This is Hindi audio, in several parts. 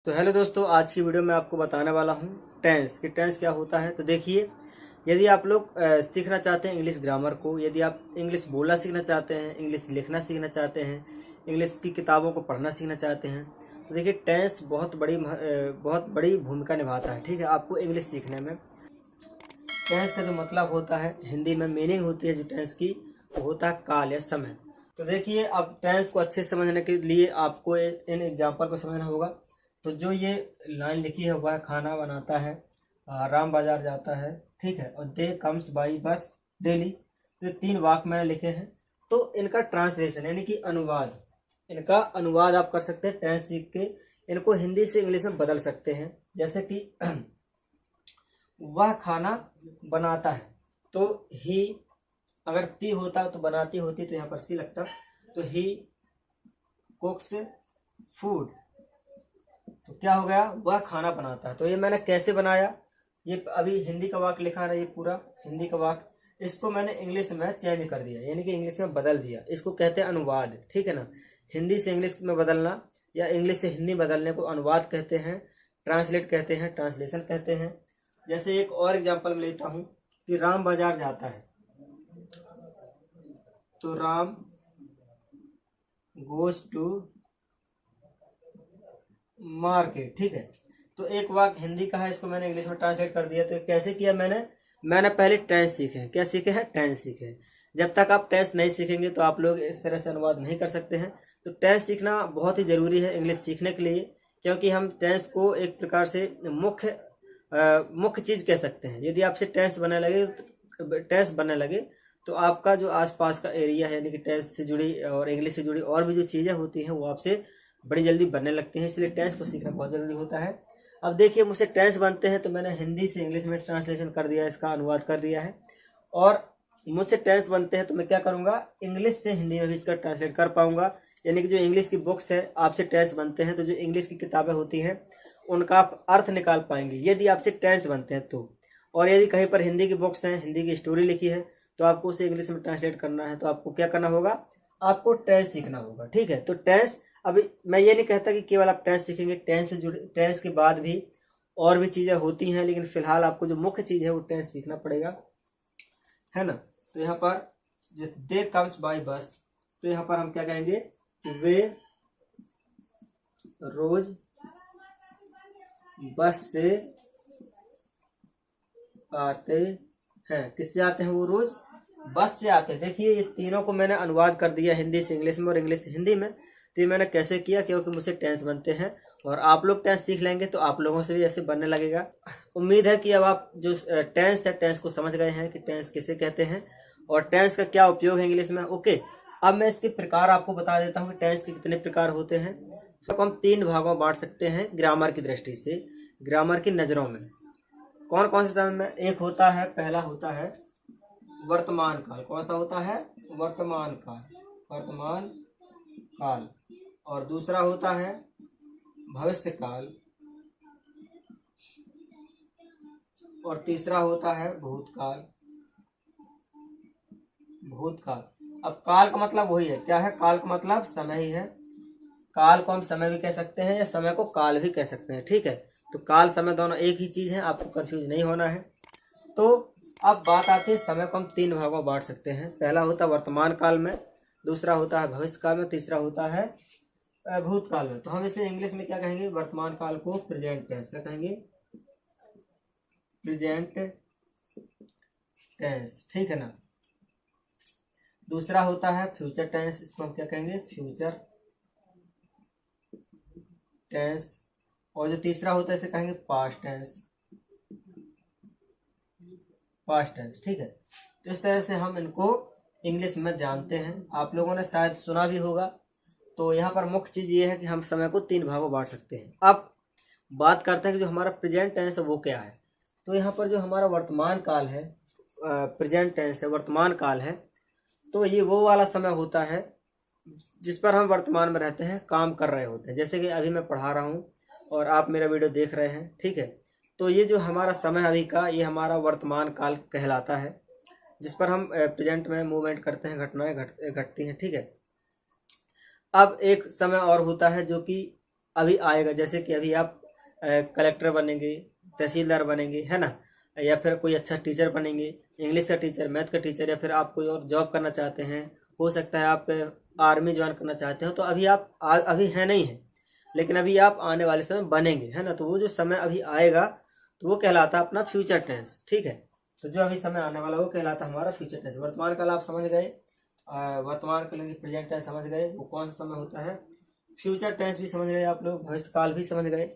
तो हेलो दोस्तों, आज की वीडियो में आपको बताने वाला हूँ टेंस कि टेंस क्या होता है। तो देखिए, यदि आप लोग सीखना चाहते हैं इंग्लिश ग्रामर को, यदि आप इंग्लिश बोलना सीखना चाहते हैं, इंग्लिश लिखना सीखना चाहते हैं, इंग्लिश की किताबों को पढ़ना सीखना चाहते हैं, तो देखिए टेंस बहुत बड़ी भूमिका निभाता है। ठीक है, आपको इंग्लिश सीखने में टेंस का जो मतलब होता है, हिंदी में मीनिंग होती है जो टेंस की, वो होता है काल या समय। तो देखिए, अब टेंस को अच्छे से समझने के लिए आपको इन एग्जाम्पल को समझना होगा। तो जो ये लाइन लिखी है वह खाना बनाता है, राम बाजार जाता है, ठीक है, और they comes by bus daily. तो ये 3 वाक्य मैंने लिखे हैं। तो इनका ट्रांसलेशन यानी कि अनुवाद, इनका अनुवाद आप कर सकते हैं टेंस सीख के। इनको हिंदी से इंग्लिश में बदल सकते हैं। जैसे कि वह खाना बनाता है, तो ही अगर ती होता तो बनाती होती, तो यहाँ पर सी लगता। तो ही कुक्स फूड, तो क्या हो गया, वह खाना बनाता है। तो ये मैंने कैसे बनाया, ये अभी हिंदी का वाक्य लिखा है, ये पूरा हिंदी का वाक्य, इसको मैंने इंग्लिश में चेंज कर दिया, यानी कि इंग्लिश में बदल दिया। इसको कहते हैं अनुवाद, ठीक है ना। हिंदी से इंग्लिश में बदलना या इंग्लिश से हिंदी बदलने को अनुवाद कहते हैं, ट्रांसलेट कहते हैं, ट्रांसलेशन कहते हैं। जैसे एक और एग्जांपल में लेता हूं कि राम बाजार जाता है, तो राम गोज टू मार्केट, ठीक है। तो एक वाक्य हिंदी का है, इसको मैंने इंग्लिश में ट्रांसलेट कर दिया। तो कैसे किया मैंने पहले टेंस सीखे हैं। क्या सीखे हैं? टेंस सीखे हैं। जब तक आप टेंस नहीं सीखेंगे तो आप लोग इस तरह से अनुवाद नहीं कर सकते हैं। तो टेंस सीखना बहुत ही जरूरी है इंग्लिश सीखने के लिए, क्योंकि हम टेंस को एक प्रकार से मुख्य चीज कह सकते हैं। यदि आपसे टेंस बनने लगे तो आपका जो आसपास का एरिया है, यानी कि टेंस से जुड़ी और इंग्लिश से जुड़ी और भी जो चीजें होती हैं वो आपसे बड़ी जल्दी बनने लगती हैं। इसलिए टेंस को सीखना बहुत जरूरी होता है। अब देखिए, मुझसे टेंस बनते हैं तो मैंने हिंदी से इंग्लिश में ट्रांसलेशन कर दिया, इसका अनुवाद कर दिया है। और मुझसे टेंस बनते हैं तो मैं क्या करूंगा, इंग्लिश से हिंदी में भी इसका ट्रांसलेट कर पाऊंगा। यानी कि जो इंग्लिश की बुक्स है, आपसे टेंस बनते हैं तो जो इंग्लिश की किताबें होती हैं उनका आप अर्थ निकाल पाएंगे यदि आपसे टेंस बनते हैं तो। और यदि कहीं पर हिंदी की बुक्स हैं, हिंदी की स्टोरी लिखी है, तो आपको उसे इंग्लिश में ट्रांसलेट करना है, तो आपको क्या करना होगा, आपको टेंस सीखना होगा। ठीक है, तो टेंस, अभी मैं ये नहीं कहता कि केवल आप टेंस सीखेंगे, टेंस के बाद भी और भी चीजें होती हैं, लेकिन फिलहाल आपको जो मुख्य चीज है वो टेंस सीखना पड़ेगा, है ना। तो यहाँ पर जो दे कम्स बाय बस, तो यहाँ पर हम क्या कहेंगे कि वे रोज बस से आते हैं। किससे आते हैं? वो रोज बस से आते हैं। देखिए, ये तीनों को मैंने अनुवाद कर दिया, हिंदी से इंग्लिश में और इंग्लिश से हिंदी में। तो ये मैंने कैसे किया, क्योंकि मुझसे टेंस बनते हैं और आप लोग टेंस सीख लेंगे तो आप लोगों से भी ऐसे बनने लगेगा। उम्मीद है कि अब आप जो टेंस है, टेंस को समझ गए हैं कि टेंस किसे कहते हैं और टेंस का क्या उपयोग है इंग्लिश में। ओके, अब मैं इसके प्रकार आपको बता देता हूँ कि टेंस के कितने प्रकार होते हैं। तो हम 3 भागों में बांट सकते हैं ग्रामर की दृष्टि से, ग्रामर की नजरों में। कौन कौन से समय में? एक होता है, पहला होता है वर्तमान काल। कौन सा होता है? वर्तमान काल, वर्तमान काल। और दूसरा होता है भविष्य काल, और तीसरा होता है भूतकाल, भूतकाल। अब काल का मतलब वही है, क्या है? काल का मतलब समय ही है। काल को हम समय भी कह सकते हैं या समय को काल भी कह सकते हैं, ठीक है। तो काल समय दोनों एक ही चीज है, आपको कंफ्यूज नहीं होना है। तो अब बात आती है, समय को हम 3 भागों में बांट सकते हैं। पहला होता है वर्तमान काल में, दूसरा होता है भविष्य काल में, तीसरा होता है भूतकाल में। तो हम इसे इंग्लिश में क्या कहेंगे? वर्तमान काल को प्रेजेंट टेंस, क्या कहेंगे? प्रेजेंट टेंस, ठीक है ना। दूसरा होता है फ्यूचर टेंस, इसको हम क्या कहेंगे? Future tense. और जो तीसरा होता है इसे कहेंगे पास्ट टेंस, पास्ट टेंस, ठीक है। तो इस तरह से हम इनको इंग्लिश में जानते हैं। आप लोगों ने शायद सुना भी होगा। तो यहाँ पर मुख्य चीज ये है कि हम समय को 3 भागों में बांट सकते हैं। अब बात करते हैं कि जो हमारा प्रेजेंट टेंस है वो क्या है। तो यहाँ पर जो हमारा वर्तमान काल है, प्रेजेंट टेंस है, वर्तमान काल है, तो ये वो वाला समय होता है जिस पर हम वर्तमान में रहते हैं, काम कर रहे होते हैं। जैसे कि अभी मैं पढ़ा रहा हूँ और आप मेरा वीडियो देख रहे हैं, ठीक है। तो ये जो हमारा समय अभी का, ये हमारा वर्तमान काल कहलाता है, जिस पर हम प्रेजेंट में मूवमेंट करते हैं, घटनाएं घटती हैं, ठीक है। अब एक समय और होता है जो कि अभी आएगा, जैसे कि अभी आप कलेक्टर बनेंगे, तहसीलदार बनेंगे, है ना, या फिर कोई अच्छा टीचर बनेंगे, इंग्लिश का टीचर, मैथ का टीचर, या फिर आप कोई और जॉब करना चाहते हैं, हो सकता है आप आर्मी ज्वाइन करना चाहते हो, तो अभी आप अभी है नहीं है, लेकिन अभी आप आने वाले समय बनेंगे, है ना। तो वो जो समय अभी आएगा तो वो कहलाता है अपना फ्यूचर टेंस, ठीक है। तो जो अभी समय आने वाला वो कहलाता है हमारा फ्यूचर टेंस। वर्तमान काल आप समझ गए, वर्तमान काल की प्रेजेंट टेंस समझ गए, वो कौन सा समय होता है। फ्यूचर टेंस भी समझ गए आप लोग, भविष्य काल भी समझ गए।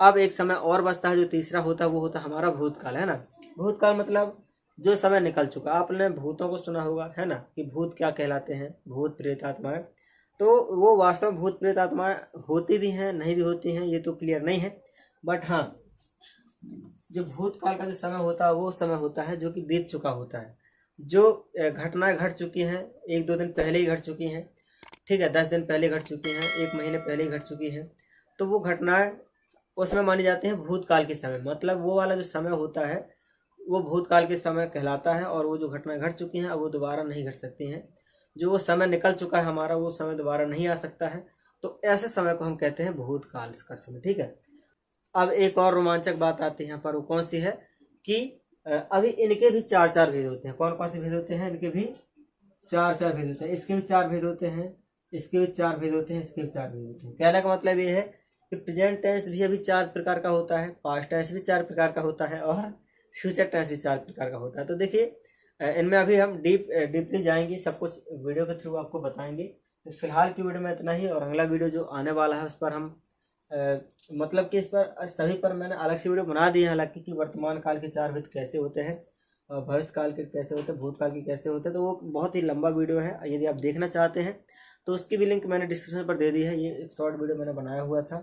अब एक समय और बचता है जो तीसरा होता है, वो होता है हमारा भूतकाल, है ना। भूतकाल मतलब जो समय निकल चुका। आपने भूतों को सुना होगा, है ना, कि भूत क्या कहलाते हैं, भूत प्रेत आत्माएं। तो वो वास्तव में भूत प्रेत आत्माएं होती भी हैं, नहीं भी होती हैं, ये तो क्लियर नहीं है। बट हाँ, जो भूतकाल का जो समय होता है वो समय होता है जो कि बीत चुका होता है, जो घटनाएं घट चुकी हैं, 1-2 दिन पहले ही घट चुकी हैं, ठीक है, 10 दिन पहले घट चुकी हैं, 1 महीने पहले ही घट चुकी हैं। तो वो घटनाएं उसमें मानी जाती हैं भूतकाल के समय। मतलब वो वाला जो समय होता है वो भूतकाल के समय कहलाता है, और वो जो घटनाएं घट चुकी हैं अब वो दोबारा नहीं घट सकती हैं। जो वो समय निकल चुका है हमारा, वो समय दोबारा नहीं आ सकता है। तो ऐसे समय को हम कहते हैं भूतकाल का समय, ठीक है। अब एक और रोमांचक बात आती है यहाँ पर, वो कौन सी है कि अभी इनके भी 4-4 भेद होते हैं। कौन कौन से भेद होते हैं? इनके भी 4-4 भेद होते हैं। इसके भी 4 भेद होते हैं, इसके भी 4 भेद होते हैं, इसके भी 4 भेद होते हैं। कहने का मतलब ये है कि प्रेजेंट टेंस भी अभी 4 प्रकार का होता है, पास्ट टेंस भी 4 प्रकार का होता है, और फ्यूचर टेंस भी 4 प्रकार का होता है। तो देखिए इनमें अभी हम डीपली जाएंगे, सब कुछ वीडियो के थ्रू आपको बताएंगे। तो फिलहाल की वीडियो में इतना ही, और अगला वीडियो जो आने वाला है उस पर हम मतलब कि इस पर सभी पर मैंने अलग से वीडियो बना दी है, हालांकि कि वर्तमान काल के 4 भेद कैसे होते हैं, भविष्य काल के कैसे होते हैं, भूतकाल के कैसे होते हैं। तो वो बहुत ही लंबा वीडियो है, यदि आप देखना चाहते हैं तो उसकी भी लिंक मैंने डिस्क्रिप्शन पर दे दी है। ये एक शॉर्ट वीडियो मैंने बनाया हुआ था।